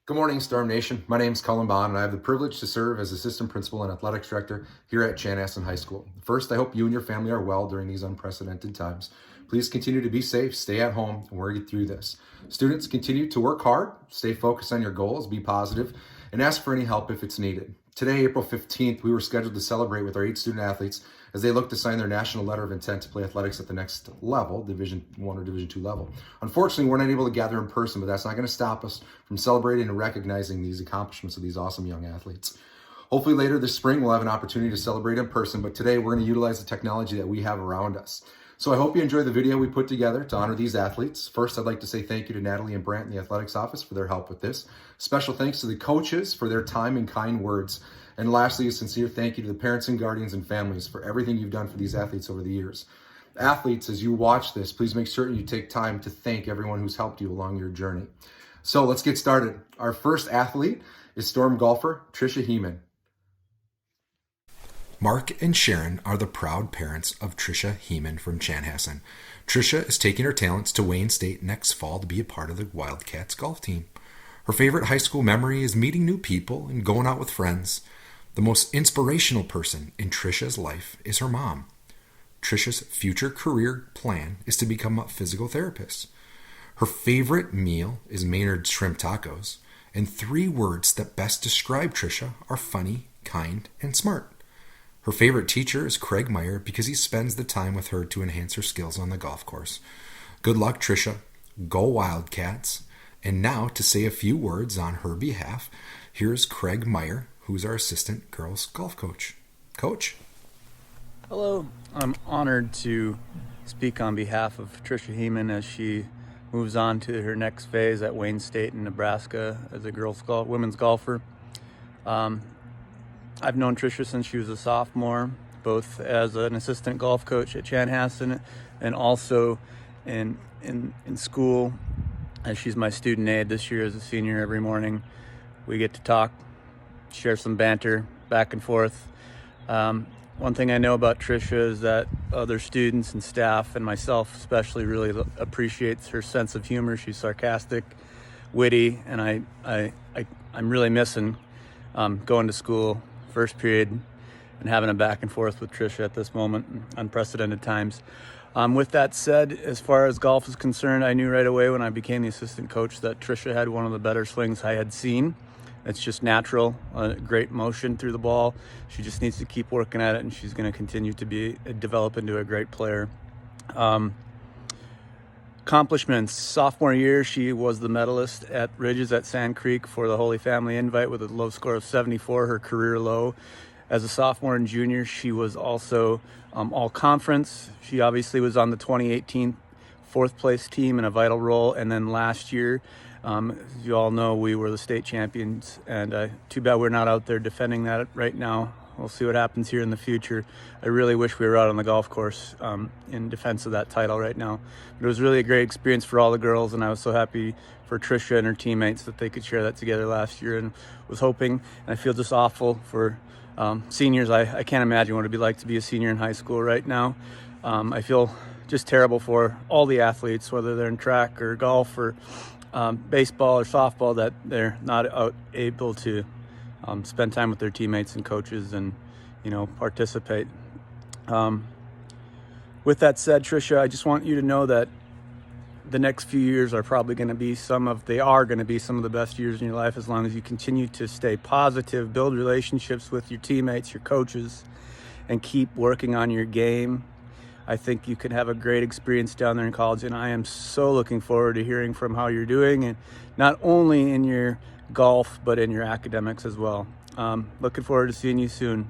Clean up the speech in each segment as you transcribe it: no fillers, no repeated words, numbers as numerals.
Good morning, Storm Nation. My name is Cullen Bond, and I have the privilege to serve as Assistant Principal and Athletics Director here at Chanhassen High School. First, I hope you and your family are well during these unprecedented times. Please continue to be safe, stay at home, and we're going to get through this. Students, continue to work hard, stay focused on your goals, be positive, and ask for any help if it's needed. Today, April 15th, we were scheduled to celebrate with our 8 student athletes as they look to sign their national letter of intent to play athletics at the next level, Division I or Division II level. Unfortunately, we're not able to gather in person, but that's not going to stop us from celebrating and recognizing these accomplishments of these awesome young athletes. Hopefully later this spring, we'll have an opportunity to celebrate in person, but today we're going to utilize the technology that we have around us. So I hope you enjoy the video we put together to honor these athletes. First, I'd like to say thank you to Natalie and Brant in the athletics office for their help with this. Special thanks to the coaches for their time and kind words. And lastly, a sincere thank you to the parents and guardians and families for everything you've done for these athletes over the years. Athletes, as you watch this, please make certain you take time to thank everyone who's helped you along your journey. So let's get started. Our first athlete is Storm golfer Trisha Heeman. Mark and Sharon are the proud parents of Trisha Heeman from Chanhassen. Trisha is taking her talents to Wayne State next fall to be a part of the Wildcats golf team. Her favorite high school memory is meeting new people and going out with friends. The most inspirational person in Trisha's life is her mom. Trisha's future career plan is to become a physical therapist. Her favorite meal is Maynard's shrimp tacos, and 3 words that best describe Trisha are funny, kind, and smart. Her favorite teacher is Craig MEYER because he spends the time with her to enhance her skills on the golf course. Good luck, Trisha. Go Wildcats. And now, to say a few words on her behalf, here's Craig MEYER, who's our assistant girls golf coach. Coach? Hello. I'm honored to speak on behalf of Trisha Heeman as she moves on to her next phase at Wayne State in Nebraska as a women's golfer. I've known Trisha since she was a sophomore, both as an assistant golf coach at Chanhassen and also in school, as she's my student aide this year as a senior. Every morning we get to talk, share some banter back and forth. One thing I know about Trisha is that other students and staff, and myself especially, really appreciates her sense of humor. She's sarcastic, witty, and I'm really missing going to school first period and having a back and forth with Trisha at this moment, unprecedented times. With that said, as far as golf is concerned, I knew right away when I became the assistant coach that Trisha had one of the better swings I had seen. It's just natural, great motion through the ball. She just needs to keep working at it, and she's going to continue to develop into a great player. Accomplishments. Sophomore year, she was the medalist at Ridges at Sand Creek for the Holy Family Invite with a low score of 74, her career low. As a sophomore and junior, she was also all-conference. She obviously was on the 2018 fourth place team in a vital role. And then last year, as you all know, we were the state champions. And too bad we're not out there defending that right now. We'll see what happens here in the future. I really wish we were out on the golf course in defense of that title right now. But it was really a great experience for all the girls, and I was so happy for Trisha and her teammates that they could share that together last year, and was hoping, and I feel just awful for seniors. I can't imagine what it'd be like to be a senior in high school right now. I feel just terrible for all the athletes, whether they're in track or golf or baseball or softball, that they're not able to spend time with their teammates and coaches and, participate. With that said, Trisha, I just want you to know that the next few years are probably going to be some of the best years in your life, as long as you continue to stay positive, build relationships with your teammates, your coaches, and keep working on your game. I think you can have a great experience down there in college, and I am so looking forward to hearing from how you're doing, and not only in your golf, but in your academics as well. Looking forward to seeing you soon.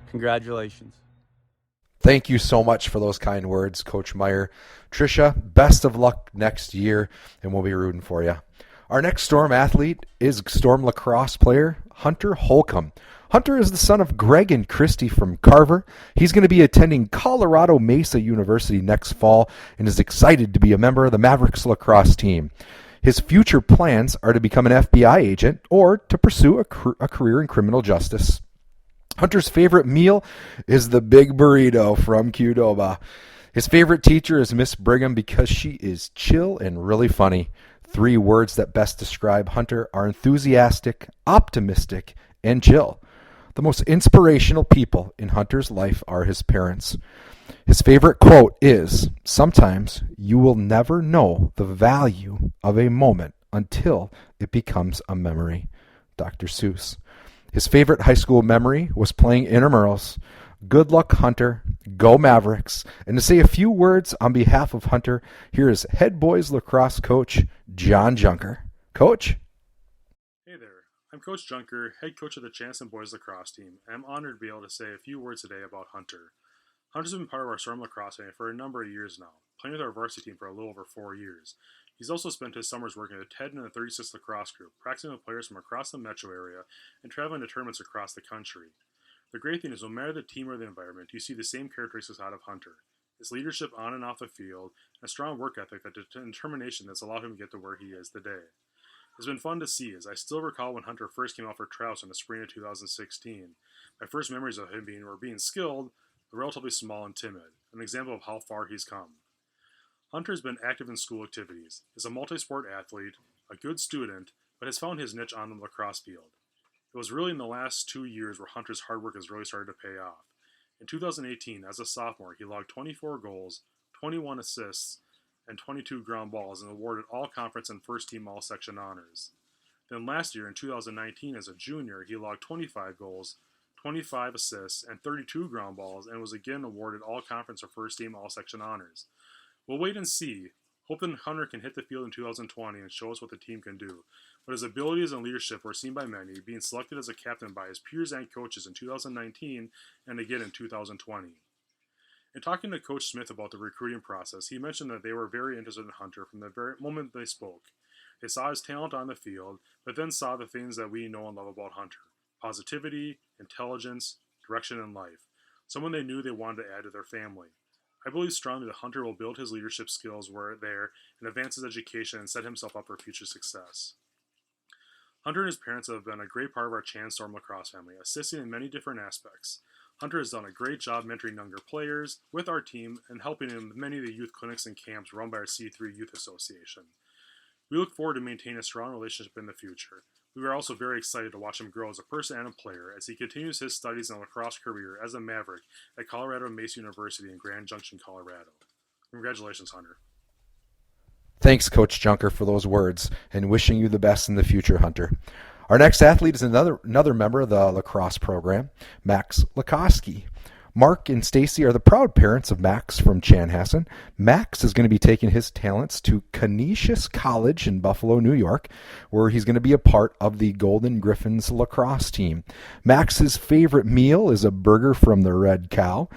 Congratulations. Thank you so much for those kind words, Coach MEYER. Trisha, best of luck next year, and we'll be rooting for you. Our next Storm athlete is Storm lacrosse player Hunter Holcomb. Hunter is the son of Greg and Christy from Carver. He's going to be attending Colorado Mesa University next fall and is excited to be a member of the Mavericks lacrosse team. His future plans are to become an FBI agent or to pursue a career in criminal justice. Hunter's favorite meal is the big burrito from Qdoba. His favorite teacher is Miss Brigham because she is chill and really funny. 3 words that best describe Hunter are enthusiastic, optimistic, and chill. The most inspirational people in Hunter's life are his parents. His favorite quote is, "Sometimes you will never know the value of a moment until it becomes a memory." Dr. Seuss. His favorite high school memory was playing intramurals. Good luck, Hunter. Go Mavericks. And to say a few words on behalf of Hunter, here is head boys lacrosse coach John Junker. Coach? Hey there, I'm Coach Junker, head coach of the Chanhassen boys lacrosse team, and I'm honored to be able to say a few words today about Hunter. Hunter's been part of our Storm lacrosse family for a number of years now, playing with our varsity team for a little over 4 years. He's also spent his summers working with Ted and the 36 lacrosse group, practicing with players from across the metro area and traveling to tournaments across the country. The great thing is no matter the team or the environment, you see the same characteristics out of Hunter. His leadership on and off the field, and a strong work ethic and determination that's allowed him to get to where he is today. It's been fun to see, as I still recall when Hunter first came out for tryouts in the spring of 2016. My first memories of him being skilled, but relatively small and timid, an example of how far he's come. Hunter's been active in school activities, is a multi-sport athlete, a good student, but has found his niche on the lacrosse field. It was really in the last 2 years where Hunter's hard work has really started to pay off. In 2018, as a sophomore, he logged 24 goals, 21 assists, and 22 ground balls and awarded all-conference and first-team all-section honors. Then last year, in 2019, as a junior, he logged 25 goals, 25 assists, and 32 ground balls and was again awarded all-conference or first-team all-section honors. We'll wait and see, hoping Hunter can hit the field in 2020 and show us what the team can do. But his abilities and leadership were seen by many, being selected as a captain by his peers and coaches in 2019 and again in 2020. In talking to Coach Smith about the recruiting process, he mentioned that they were very interested in Hunter from the very moment they spoke. They saw his talent on the field, but then saw the things that we know and love about Hunter: positivity, intelligence, direction in life, someone they knew they wanted to add to their family. I believe strongly that Hunter will build his leadership skills where there and advance his education and set himself up for future success. Hunter and his parents have been a great part of our Chan Storm lacrosse family, assisting in many different aspects. Hunter has done a great job mentoring younger players with our team and helping in many of the youth clinics and camps run by our C3 Youth Association. We look forward to maintaining a strong relationship in the future. We are also very excited to watch him grow as a person and a player as he continues his studies and lacrosse career as a Maverick at Colorado Mesa University in Grand Junction, Colorado. Congratulations, Hunter. Thanks, Coach Junker, for those words, and wishing you the best in the future, Hunter. Our next athlete is another member of the lacrosse program, Max Lakowski. Mark and Stacy are the proud parents of Max from Chanhassen. Max is going to be taking his talents to Canisius College in Buffalo, New York, where he's going to be a part of the Golden Griffins lacrosse team. Max's favorite meal is a burger from the Red Cow.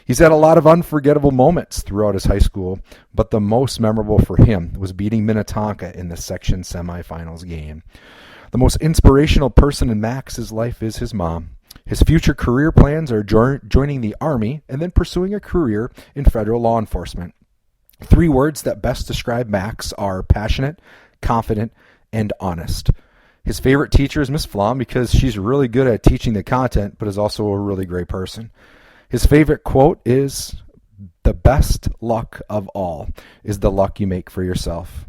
He's had a lot of unforgettable moments throughout his high school, but the most memorable for him was beating Minnetonka in the section semifinals game. The most inspirational person in Max's life is his mom. His future career plans are joining the Army and then pursuing a career in federal law enforcement. 3 words that best describe Max are passionate, confident, and honest. His favorite teacher is Miss Flom because she's really good at teaching the content, but is also a really great person. His favorite quote is, "The best luck of all is the luck you make for yourself."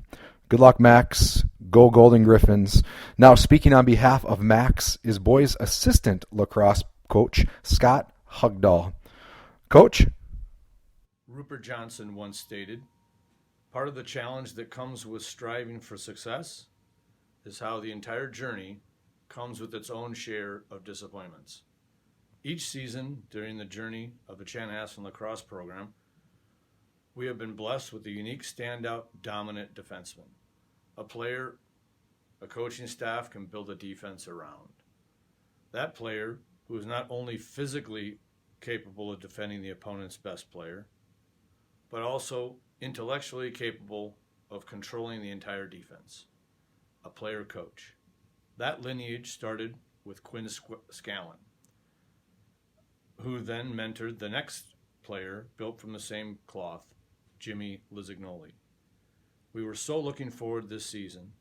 Good luck, Max. Go Golden Griffins. Now, speaking on behalf of Max is boys' assistant lacrosse coach, Scott HUGDAHL. Coach? Rupert Johnson once stated, "Part of the challenge that comes with striving for success is how the entire journey comes with its own share of disappointments." Each season during the journey of the Chanhassen lacrosse program, we have been blessed with a unique standout dominant defenseman, a player a coaching staff can build a defense around. That player, who is not only physically capable of defending the opponent's best player, but also intellectually capable of controlling the entire defense, a player coach. That lineage started with Quinn Scallon, who then mentored the next player built from the same cloth, Jimmy Lizignoli. We were so looking forward this season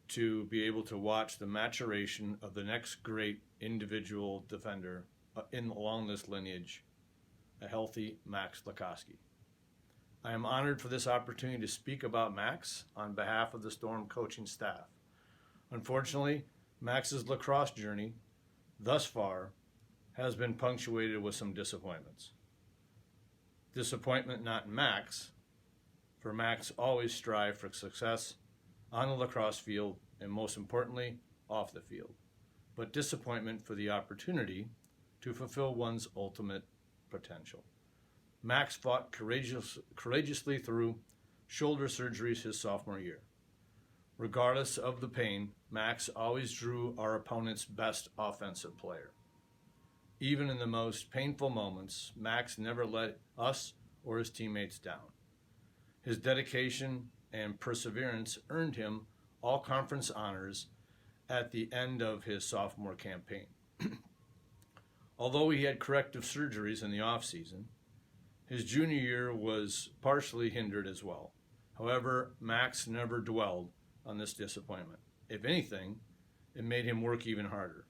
to be able to watch the maturation of the next great individual defender along this lineage, a healthy Max Lakowski. I am honored for this opportunity to speak about Max on behalf of the Storm coaching staff. Unfortunately, Max's lacrosse journey thus far has been punctuated with some disappointments. Disappointment not in Max, for Max always strive for success on the lacrosse field and most importantly, off the field, but disappointment for the opportunity to fulfill one's ultimate potential. Max fought courageously through shoulder surgeries his sophomore year. Regardless of the pain, Max always drew our opponent's best offensive player. Even in the most painful moments, Max never let us or his teammates down. His dedication and perseverance earned him all conference honors at the end of his sophomore campaign. Although he had corrective surgeries in the offseason, his junior year was partially hindered as well. However, Max never dwelled on this disappointment. If anything, it made him work even harder.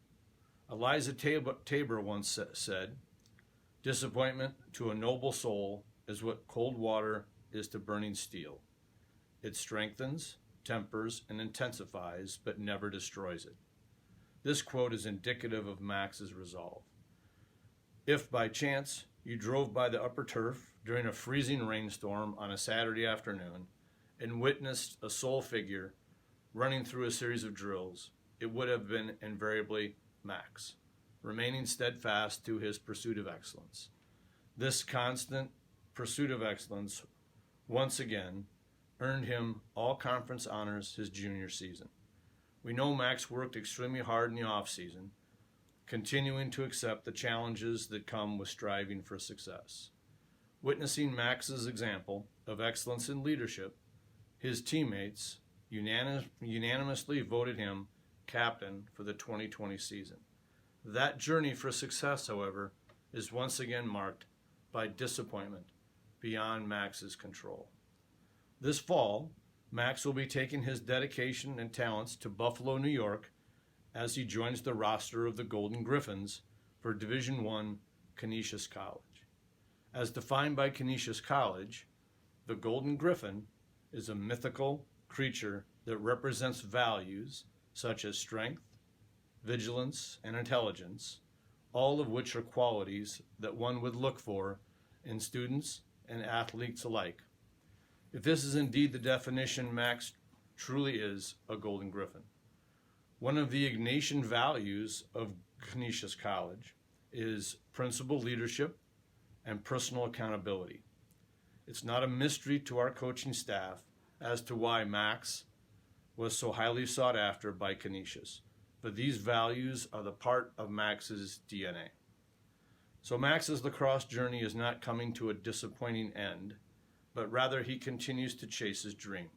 Eliza Tabor once said, "Disappointment to a noble soul is what cold water is to burning steel. It strengthens, tempers, and intensifies, but never destroys it." This quote is indicative of Max's resolve. If by chance you drove by the upper turf during a freezing rainstorm on a Saturday afternoon and witnessed a sole figure running through a series of drills, it would have been invariably Max, remaining steadfast to his pursuit of excellence. This constant pursuit of excellence once again earned him all conference honors his junior season. We know Max worked extremely hard in the offseason, continuing to accept the challenges that come with striving for success. Witnessing Max's example of excellence in leadership, his teammates unanimously voted him captain for the 2020 season. That journey for success, however, is once again marked by disappointment beyond Max's control. This fall, Max will be taking his dedication and talents to Buffalo, New York, as he joins the roster of the Golden Griffins for Division I Canisius College. As defined by Canisius College, the Golden Griffin is a mythical creature that represents values such as strength, vigilance, and intelligence, all of which are qualities that one would look for in students and athletes alike. If this is indeed the definition, Max truly is a Golden Griffin. One of the Ignatian values of Canisius College is principal leadership and personal accountability. It's not a mystery to our coaching staff as to why Max was so highly sought after by Canisius, but these values are the part of Max's DNA. So Max's lacrosse journey is not coming to a disappointing end, but rather he continues to chase his dream.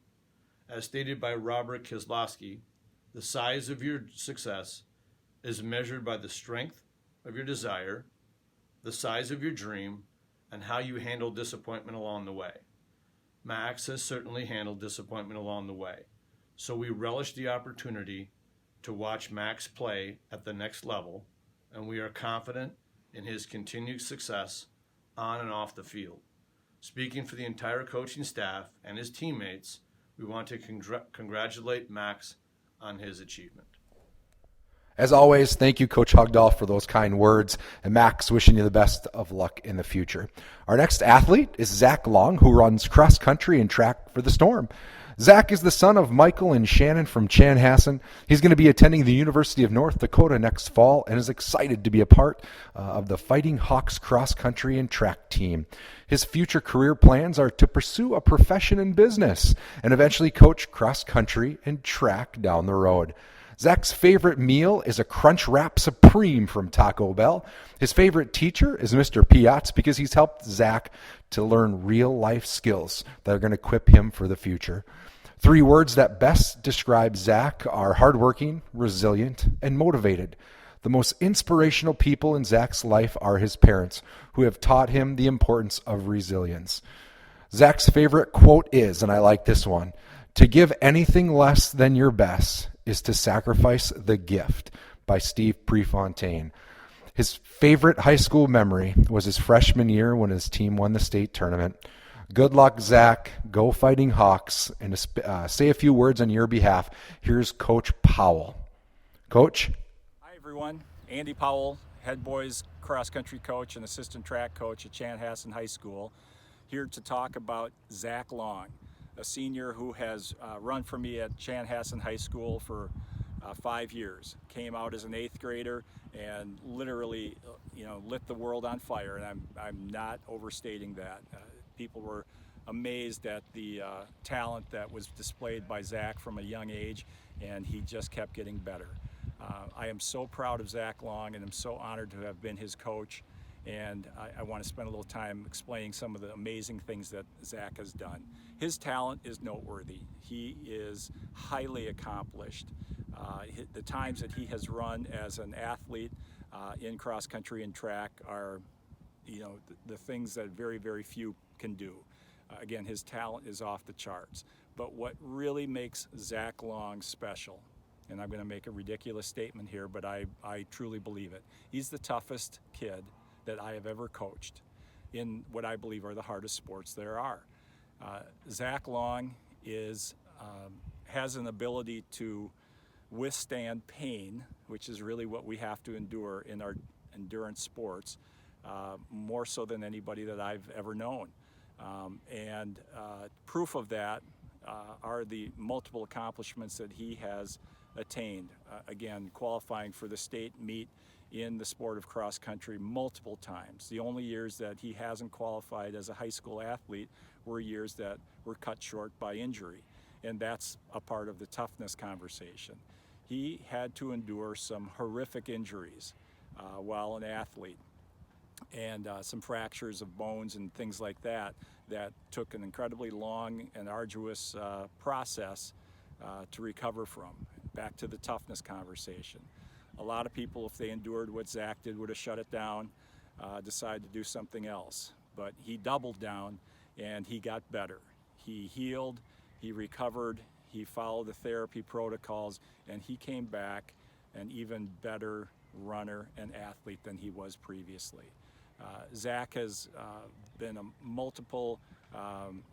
As stated by Robert Kieslowski, the size of your success is measured by the strength of your desire, the size of your dream, and how you handle disappointment along the way. Max has certainly handled disappointment along the way, so we relish the opportunity to watch Max play at the next level, and we are confident in his continued success on and off the field. Speaking for the entire coaching staff and his teammates, we want to congratulate Max on his achievement. As always, thank you, Coach HUGDAHL, for those kind words. And Max, wishing you the best of luck in the future. Our next athlete is Zach Long, who runs cross country and track for the Storm. Zach is the son of Michael and Shannon from Chanhassen. He's going to be attending the University of North Dakota next fall and is excited to be a part of the Fighting Hawks cross country and track team. His future career plans are to pursue a profession in business and eventually coach cross country and track down the road. Zach's favorite meal is a Crunch Wrap Supreme from Taco Bell. His favorite teacher is Mr. Piatz because he's helped Zach to learn real-life skills that are going to equip him for the future. 3 words that best describe Zach are hardworking, resilient, and motivated. The most inspirational people in Zach's life are his parents, who have taught him the importance of resilience. Zach's favorite quote is, and I like this one, "To give anything less than your best is to sacrifice the gift," by Steve Prefontaine. His favorite high school memory was his freshman year when his team won the state tournament. Good luck, Zach. Go Fighting Hawks. And to say a few words on your behalf, here's Coach Powell. Coach? Hi, everyone. Andy Powell, head boys cross-country coach and assistant track coach at Chanhassen High School, here to talk about Zach Long, a senior who has run for me at Chanhassen High School for 5 years. Came out as an 8th grader and literally, lit the world on fire. And I'm not overstating that. People were amazed at the talent that was displayed by Zach from a young age, and he just kept getting better. I am so proud of Zach Long, and I'm so honored to have been his coach. And I want to spend a little time explaining some of the amazing things that Zach has done. His talent is noteworthy. He is highly accomplished. The times that he has run as an athlete in cross country and track are, the things that very, very few can do. Again, his talent is off the charts. But what really makes Zach Long special, and I'm going to make a ridiculous statement here, but I truly believe it. He's the toughest kid that I have ever coached in what I believe are the hardest sports there are. Zach Long has an ability to withstand pain, which is really what we have to endure in our endurance sports, more so than anybody that I've ever known. And proof of that are the multiple accomplishments that he has attained. Again, qualifying for the state meet in the sport of cross country multiple times. The only years that he hasn't qualified as a high school athlete were years that were cut short by injury. And that's a part of the toughness conversation. He had to endure some horrific injuries while an athlete, and some fractures of bones and things like that took an incredibly long and arduous process to recover from. Back to the toughness conversation. A lot of people, if they endured what Zach did, would have shut it down, decided to do something else. But he doubled down and he got better. He healed, he recovered, he followed the therapy protocols, and he came back an even better runner and athlete than he was previously. Zach has been a multiple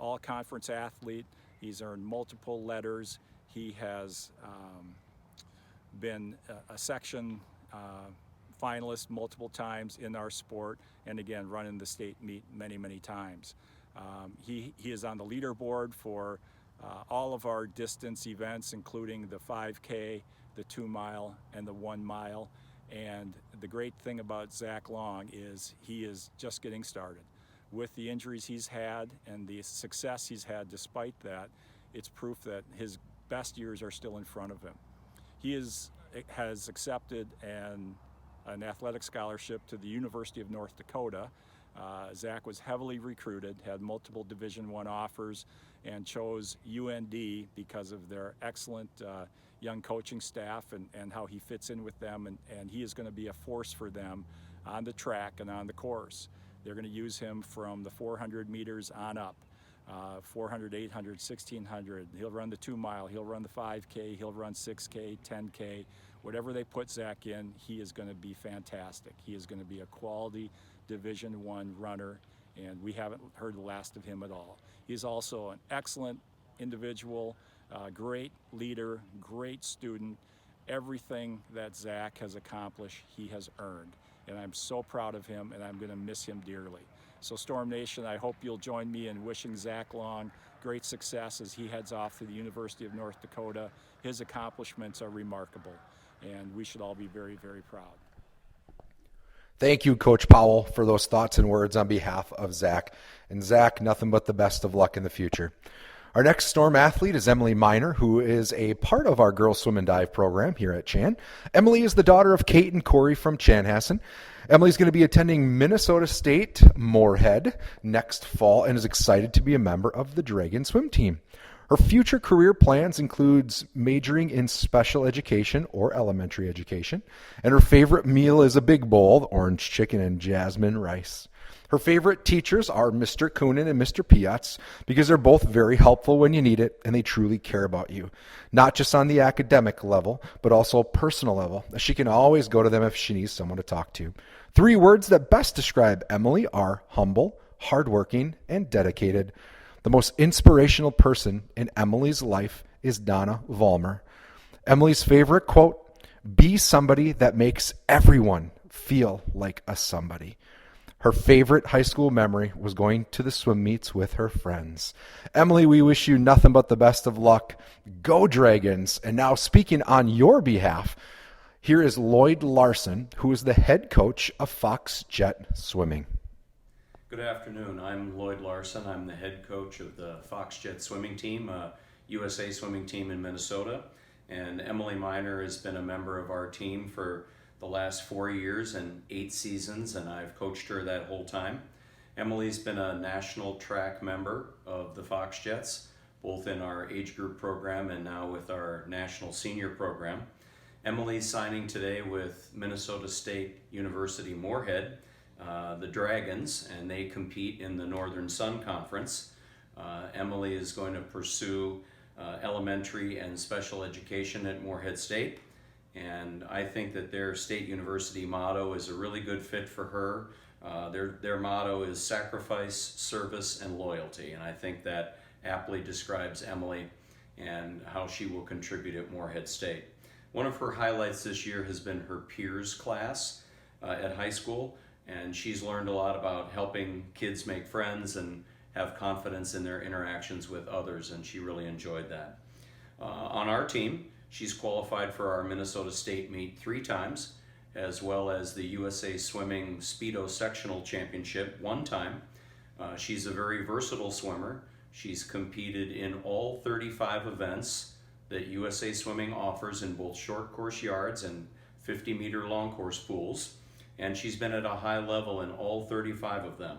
all-conference athlete. He's earned multiple letters. He has been a section finalist multiple times in our sport, and again, running the state meet many, many times. He is on the leaderboard for all of our distance events, including the 5K, the 2 mile, and the 1 mile. And the great thing about Zach Long is he is just getting started. With the injuries he's had and the success he's had despite that, it's proof that his best years are still in front of him. He has accepted an athletic scholarship to the University of North Dakota. Zach was heavily recruited, had multiple Division I offers, and chose UND because of their excellent young coaching staff and how he fits in with them, and he is going to be a force for them on the track and on the course. They're going to use him from the 400 meters on up. 400, 800, 1600. He'll run the 2 mile, he'll run the 5K, he'll run 6K, 10K. Whatever they put Zach in, he is going to be fantastic. He is going to be a quality Division I runner, and we haven't heard the last of him at all. He's also an excellent individual, great leader, great student. Everything that Zach has accomplished, he has earned. And I'm so proud of him, and I'm going to miss him dearly. So Storm Nation, I hope you'll join me in wishing Zach Long great success as he heads off to the University of North Dakota. His accomplishments are remarkable, and we should all be very, very proud. Thank you, Coach Powell, for those thoughts and words on behalf of Zach. And Zach, nothing but the best of luck in the future. Our next Storm athlete is Emily MEYER, who is a part of our girls swim and dive program here at Chan. Emily is the daughter of Kate and Corey from Chanhassen. Emily's going to be attending Minnesota State Moorhead next fall and is excited to be a member of the Dragon swim team. Her future career plans includes majoring in special education or elementary education, and her favorite meal is a big bowl of orange chicken and jasmine rice. Her favorite teachers are Mr. Coonan and Mr. Piatz because they're both very helpful when you need it, and they truly care about you, not just on the academic level, but also personal level. She can always go to them if she needs someone to talk to. 3 words that best describe Emily are humble, hardworking, and dedicated. The most inspirational person in Emily's life is Donna Vollmer. Emily's favorite quote, "Be somebody that makes everyone feel like a somebody." Her favorite high school memory was going to the swim meets with her friends. Emily, we wish you nothing but the best of luck. Go Dragons! And now speaking on your behalf, here is Lloyd Larsen, who is the head coach of FOXJET Swimming. Good afternoon. I'm Lloyd Larsen. I'm the head coach of the FOXJET swimming team, USA swimming team in Minnesota. And Emily MEYER has been a member of our team for the last 4 years and 8 seasons, and I've coached her that whole time. Emily's been a national track member of the FOXJETs, both in our age group program and now with our national senior program. Emily's signing today with Minnesota State University Moorhead, the Dragons, and they compete in the Northern Sun Conference. Emily is going to pursue elementary and special education at Moorhead State. And I think that their state university motto is a really good fit for her. Their motto is sacrifice, service, and loyalty. And I think that aptly describes Emily and how she will contribute at Moorhead State. One of her highlights this year has been her peers class at high school. And she's learned a lot about helping kids make friends and have confidence in their interactions with others. And she really enjoyed that. On our team, she's qualified for our Minnesota State meet 3 times, as well as the USA Swimming Speedo Sectional Championship 1 time. She's a very versatile swimmer. She's competed in all 35 events that USA Swimming offers in both short course yards and 50-meter long course pools, and she's been at a high level in all 35 of them.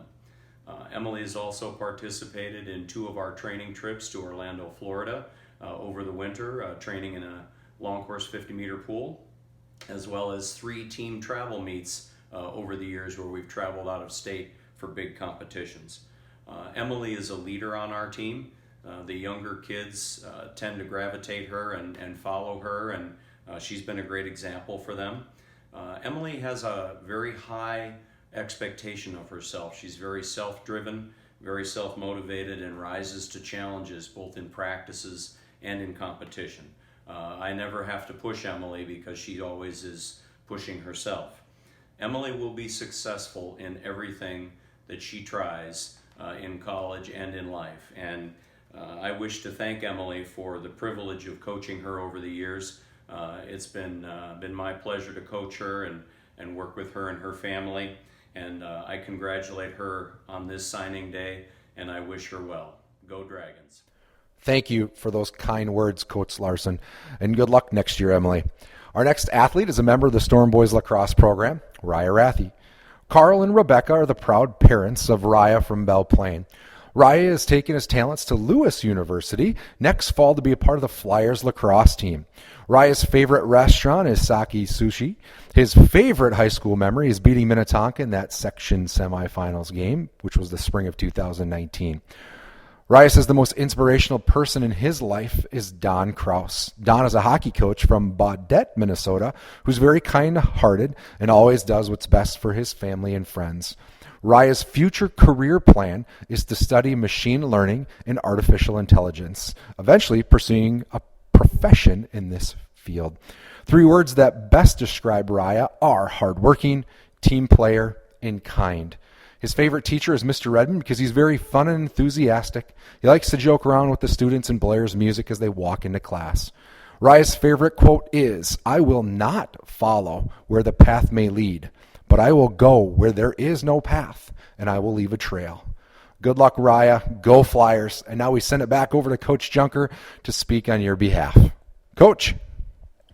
Emily has also participated in 2 of our training trips to Orlando, Florida, over the winter, training in a long course 50-meter pool, as well as 3 team travel meets over the years where we've traveled out of state for big competitions. Emily is a leader on our team. The younger kids tend to gravitate her and follow her, and she's been a great example for them. Emily has a very high expectation of herself. She's very self-driven, very self-motivated, and rises to challenges both in practices and in competition. I never have to push Emily because she always is pushing herself. Emily will be successful in everything that she tries in college and in life. And I wish to thank Emily for the privilege of coaching her over the years. It's been my pleasure to coach her and work with her and her family. And I congratulate her on this signing day, and I wish her well. Go Dragons. Thank you for those kind words, Coach Larsen, and good luck next year, Emily. Our next athlete is a member of the Storm Boys lacrosse program, Raya Rathie. Carl and Rebecca are the proud parents of Raya from Belle Plaine. Raya is taking his talents to Lewis University next fall to be a part of the Flyers lacrosse team. Raya's favorite restaurant is Saki Sushi. His favorite high school memory is beating Minnetonka in that section semifinals game, which was the spring of 2019. Raya says the most inspirational person in his life is Don Kraus. Don is a hockey coach from Baudette, Minnesota, who's very kind-hearted and always does what's best for his family and friends. Raya's future career plan is to study machine learning and artificial intelligence, eventually pursuing a profession in this field. 3 words that best describe Raya are hardworking, team player, and kind. His favorite teacher is Mr. Redmond because he's very fun and enthusiastic. He likes to joke around with the students and blares music as they walk into class. Raya's favorite quote is, "I will not follow where the path may lead, but I will go where there is no path, and I will leave a trail." Good luck, Raya. Go Flyers. And now we send it back over to Coach Junker to speak on your behalf. Coach.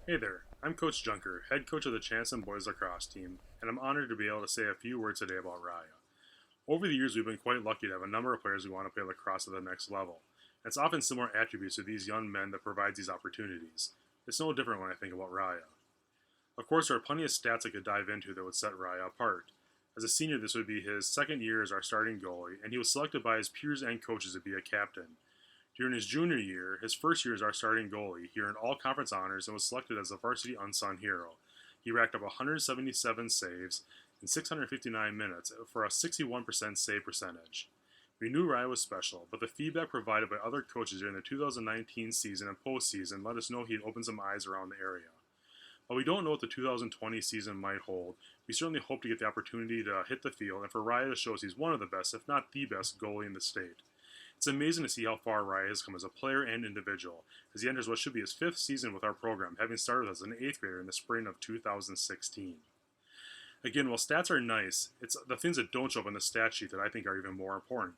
Hey there, I'm Coach Junker, head coach of the Chanson Boys lacrosse team, and I'm honored to be able to say a few words today about Raya. Over the years, we've been quite lucky to have a number of players who want to play lacrosse at the next level. It's often similar attributes to these young men that provides these opportunities. It's no different when I think about Raya. Of course, there are plenty of stats I could dive into that would set Raya apart. As a senior, this would be his 2nd year as our starting goalie, and he was selected by his peers and coaches to be a captain. During his junior year, his 1st year as our starting goalie, he earned all conference honors and was selected as a varsity unsung hero. He racked up 177 saves in 659 minutes for a 61% save percentage. We knew Ryan was special, but the feedback provided by other coaches during the 2019 season and postseason let us know he had opened some eyes around the area. While we don't know what the 2020 season might hold, we certainly hope to get the opportunity to hit the field and for Raya to show us he's one of the best, if not the best, goalie in the state. It's amazing to see how far Raya has come as a player and individual, as he enters what should be his 5th season with our program, having started as an 8th grader in the spring of 2016. Again, while stats are nice, it's the things that don't show up on the stat sheet that I think are even more important.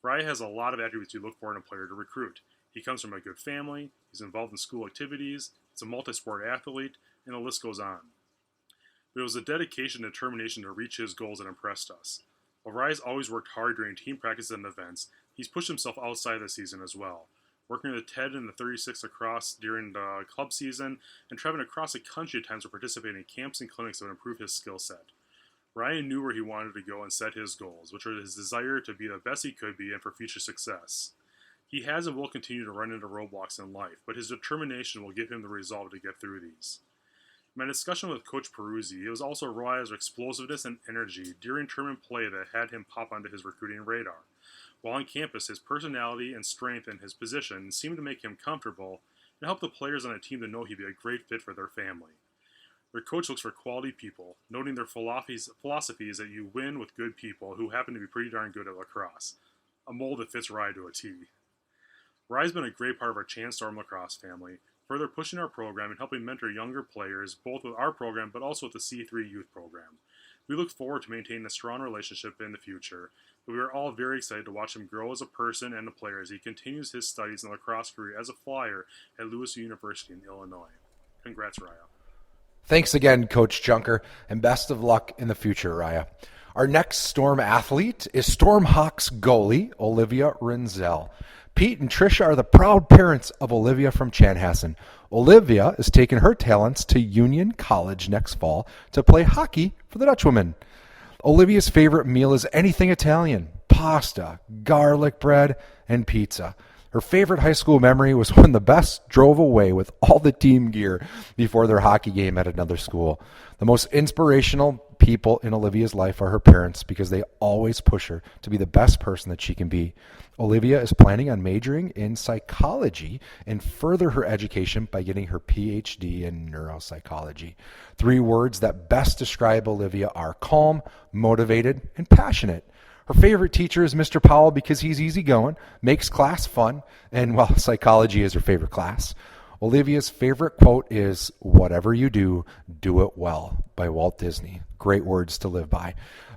Raya has a lot of attributes you look for in a player to recruit. He comes from a good family, he's involved in school activities, he's a multi-sport athlete, and the list goes on. But it was the dedication and determination to reach his goals that impressed us. While Raya's always worked hard during team practices and events, he's pushed himself outside the season as well, working with Ted in the 36 lacrosse during the club season, and traveling across the country at times to participate in camps and clinics that would improve his skill set. Ryan knew where he wanted to go and set his goals, which were his desire to be the best he could be and for future success. He has and will continue to run into roadblocks in life, but his determination will give him the resolve to get through these. In my discussion with Coach Peruzzi, it was also Raya's explosiveness and energy during tournament play that had him pop onto his recruiting radar. While on campus, his personality and strength in his position seemed to make him comfortable and help the players on the team to know he'd be a great fit for their family. Their coach looks for quality people, noting their philosophy is that you win with good people who happen to be pretty darn good at lacrosse, a mold that fits Rye to a T. Rye's been a great part of our Chan Storm lacrosse family, further pushing our program and helping mentor younger players, both with our program but also with the C3 youth program. We look forward to maintaining a strong relationship in the future, but we are all very excited to watch him grow as a person and a player as he continues his studies in the lacrosse career as a flyer at Lewis University in Illinois. Congrats, Raya. Thanks again, Coach Junker, and best of luck in the future, Raya. Our next Storm athlete is STORMHAWKS goalie Olivia Renzel. Pete and Tricia are the proud parents of Olivia from Chanhassen. Olivia is taking her talents to Union College next fall to play hockey for the Dutchwomen. Olivia's favorite meal is anything Italian: pasta, garlic bread, and pizza. Her favorite high school memory was when the best drove away with all the team gear before their hockey game at another school. The most inspirational people in Olivia's life are her parents because they always push her to be the best person that she can be. Olivia is planning on majoring in psychology and further her education by getting her PhD in neuropsychology. 3 words that best describe Olivia are calm, motivated, and passionate. Her favorite teacher is Mr. Powell because he's easygoing, makes class fun, and while psychology is her favorite class. Olivia's favorite quote is, "Whatever you do, do it well," by Walt Disney. Great words to live by.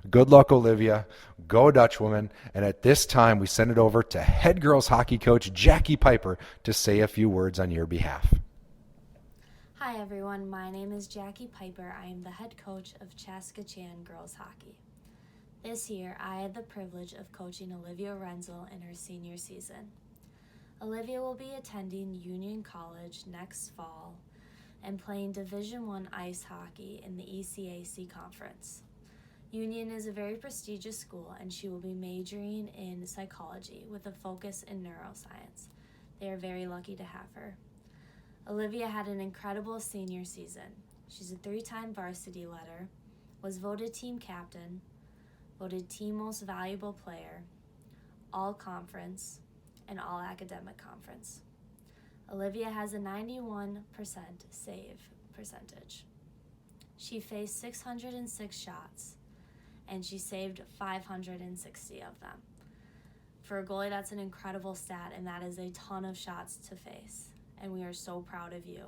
Good luck, Olivia. Go Dutchwoman. And at this time, we send it over to head girls hockey coach Jackie Piper to say a few words on your behalf. Hi everyone, my name is Jackie Piper. I am the head coach of Chaskachan Girls Hockey. This year, I had the privilege of coaching Olivia Renzel in her senior season. Olivia will be attending Union College next fall and playing Division I ice hockey in the ECAC conference. Union is a very prestigious school and she will be majoring in psychology with a focus in neuroscience. They are very lucky to have her. Olivia had an incredible senior season. She's a 3-time varsity leader, was voted team captain, voted team most valuable player, all conference, and all academic conference. Olivia has a 91% save percentage. She faced 606 shots, and she saved 560 of them. For a goalie, that's an incredible stat, and that is a ton of shots to face, and we are so proud of you.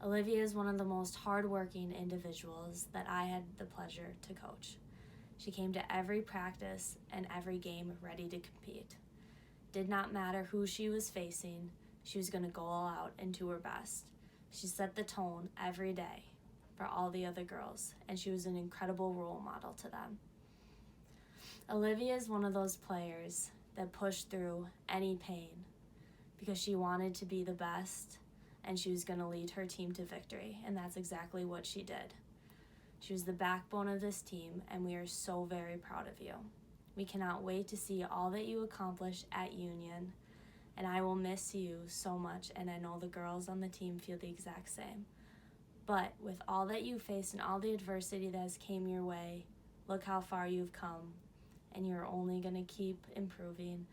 Olivia is one of the most hardworking individuals that I had the pleasure to coach. She came to every practice and every game ready to compete. Did not matter who she was facing, she was going to go all out and do her best. She set the tone every day for all the other girls, and she was an incredible role model to them. Olivia is one of those players that pushed through any pain because she wanted to be the best and she was going to lead her team to victory, and that's exactly what she did. She was the backbone of this team, and we are so very proud of you. We cannot wait to see all that you accomplish at Union, and I will miss you so much, and I know the girls on the team feel the exact same. But with all that you faced and all the adversity that has came your way, look how far you've come, and you're only going to keep improving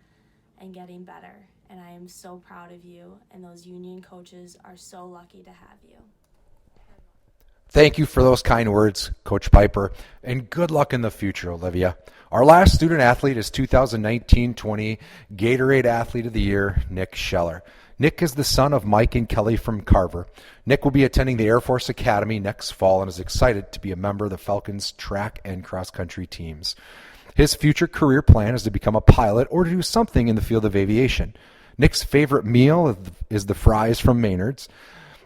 and getting better. And I am so proud of you, and those union coaches are so lucky to have you. Thank you for those kind words, Coach Piper, and good luck in the future, Olivia. Our last student athlete is 2019-20 Gatorade Athlete of the Year, Nick Scheller. Nick is the son of Mike and Kelly from Carver. Nick will be attending the Air Force Academy next fall and is excited to be a member of the Falcons track and cross-country teams. His future career plan is to become a pilot or to do something in the field of aviation. Nick's favorite meal is the fries from Maynard's.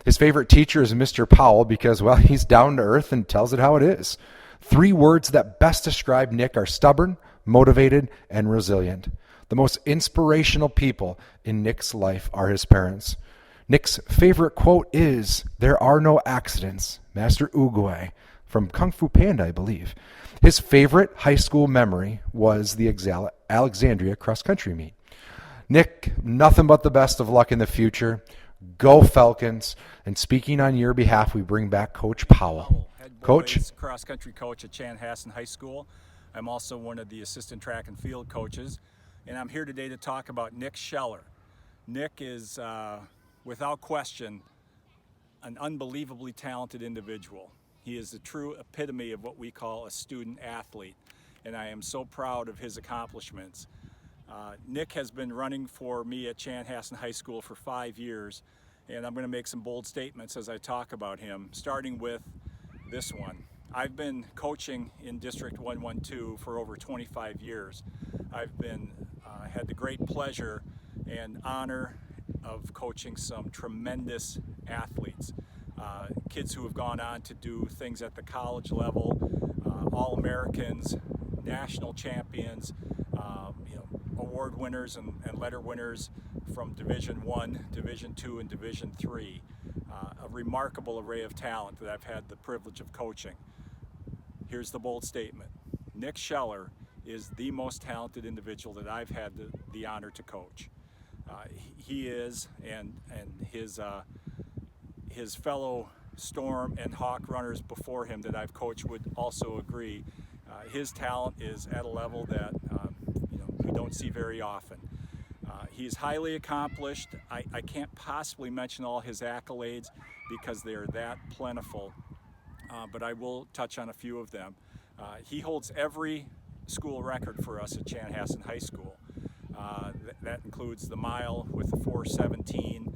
His favorite teacher is Mr. Powell because, well, he's down to earth and tells it how it is. 3 words that best describe Nick are stubborn, motivated, and resilient. The most inspirational people in Nick's life are his parents. Nick's favorite quote is, "There are no accidents," Master Oogway from Kung Fu Panda, I believe. His favorite high school memory was the Alexandria cross-country meet. Nick, nothing but the best of luck in the future. Go Falcons. And speaking on your behalf, we bring back Coach Powell. Coach? Cross-country coach at Chanhassen High School. I'm also one of the assistant track and field coaches. And I'm here today to talk about Nick Scheller. Nick is, without question, an unbelievably talented individual. He is the true epitome of what we call a student athlete. And I am so proud of his accomplishments. Nick has been running for me at Chanhassen High School for 5 years, and I'm going to make some bold statements as I talk about him, starting with this one. I've been coaching in District 112 for over 25 years. I've been had the great pleasure and honor of coaching some tremendous athletes, kids who have gone on to do things at the college level, All-Americans, national champions, award winners and letter winners from Division I, Division II, and Division III. A remarkable array of talent that I've had the privilege of coaching. Here's the bold statement. Nick Scheller is the most talented individual that I've had the honor to coach. He is, and his fellow Storm and Hawk runners before him that I've coached would also agree. His talent is at a level that we don't see very often. He's highly accomplished. I can't possibly mention all his accolades because they're that plentiful, but I will touch on a few of them. He holds every school record for us at Chanhassen High School. That includes the mile with a 4:17,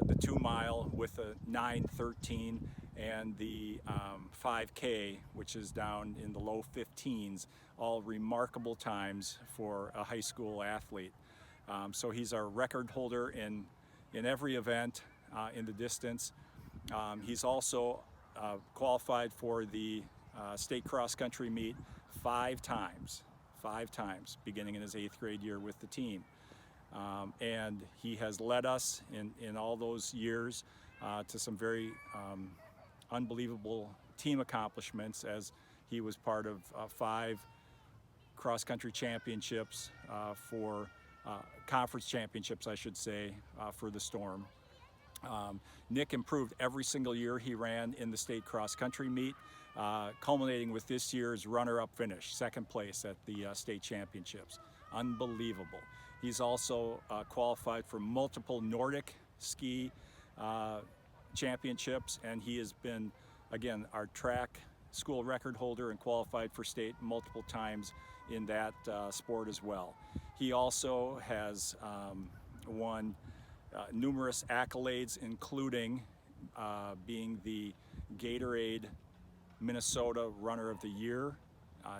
the 2 mile with a 9:13, and the 5K, which is down in the low 15s, all remarkable times for a high school athlete. So he's our record holder in every event in the distance. He's also qualified for the state cross-country meet 5 times, beginning in his 8th grade year with the team. And he has led us in all those years to some very unbelievable team accomplishments, as he was part of 5 cross-country championships for conference championships, I should say, for the Storm. Nick improved every single year he ran in the state cross-country meet, culminating with this year's runner-up finish, 2nd place at the state championships. Unbelievable. He's also qualified for multiple Nordic ski championships, and he has been, again, our track school record holder and qualified for state multiple times in that sport as well. He also has won numerous accolades, including being the Gatorade Minnesota Runner of the Year.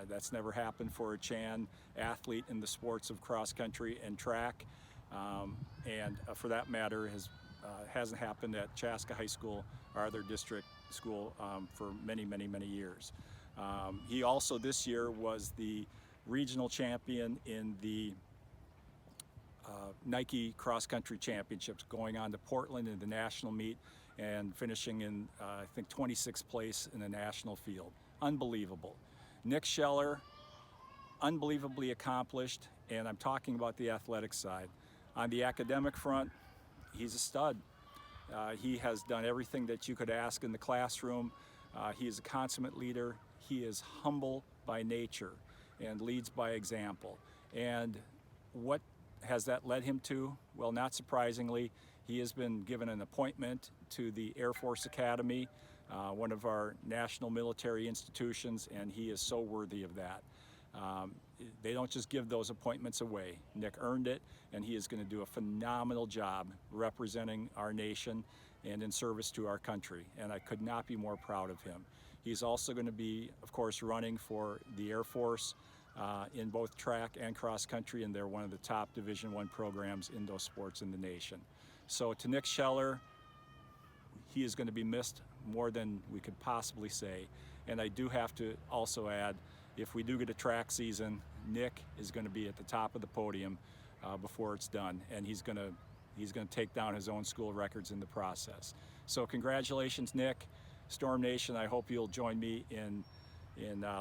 That's never happened for a Chan athlete in the sports of cross country and track, and for that matter hasn't happened at Chaska High School, our other district school, for many years. He also this year was the regional champion in the Nike cross country championships, going on to Portland in the national meet and finishing in I think 26th place in the national field. Unbelievable. Nick Scheller, unbelievably accomplished, and I'm talking about the athletic side. On the academic front, he's a stud. He has done everything that you could ask in the classroom. He is a consummate leader. He is humble by nature and leads by example. And what has that led him to? Well, not surprisingly, he has been given an appointment to the Air Force Academy, one of our national military institutions, and he is so worthy of that. They don't just give those appointments away. Nick earned it, and he is going to do a phenomenal job representing our nation and in service to our country, and I could not be more proud of him. He's also going to be, of course, running for the Air Force in both track and cross country, and they're one of the top Division I programs in those sports in the nation. So to Nick Scheller, he is going to be missed more than we could possibly say. And I do have to also add, if we do get a track season, Nick is going to be at the top of the podium before it's done, and he's going to take down his own school records in the process. So congratulations, Nick. Storm Nation, I hope you'll join me in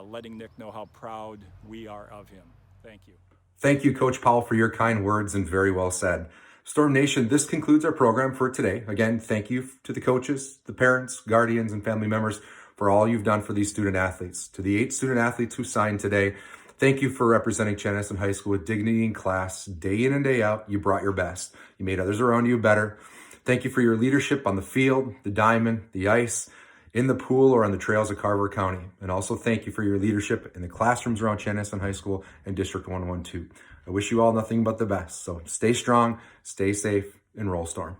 letting Nick know how proud we are of him. Thank you. Thank you, Coach Powell, for your kind words, and very well said. Storm Nation, this concludes our program for today. Again, thank you to the coaches, the parents, guardians, and family members for all you've done for these student athletes. To the 8 student athletes who signed today, thank you for representing Chanhassen High School with dignity in class. Day in and day out, you brought your best. You made others around you better. Thank you for your leadership on the field, the diamond, the ice, in the pool, or on the trails of Carver County. And also thank you for your leadership in the classrooms around Chanhassen High School and District 112. I wish you all nothing but the best. So stay strong, stay safe, and roll Storm.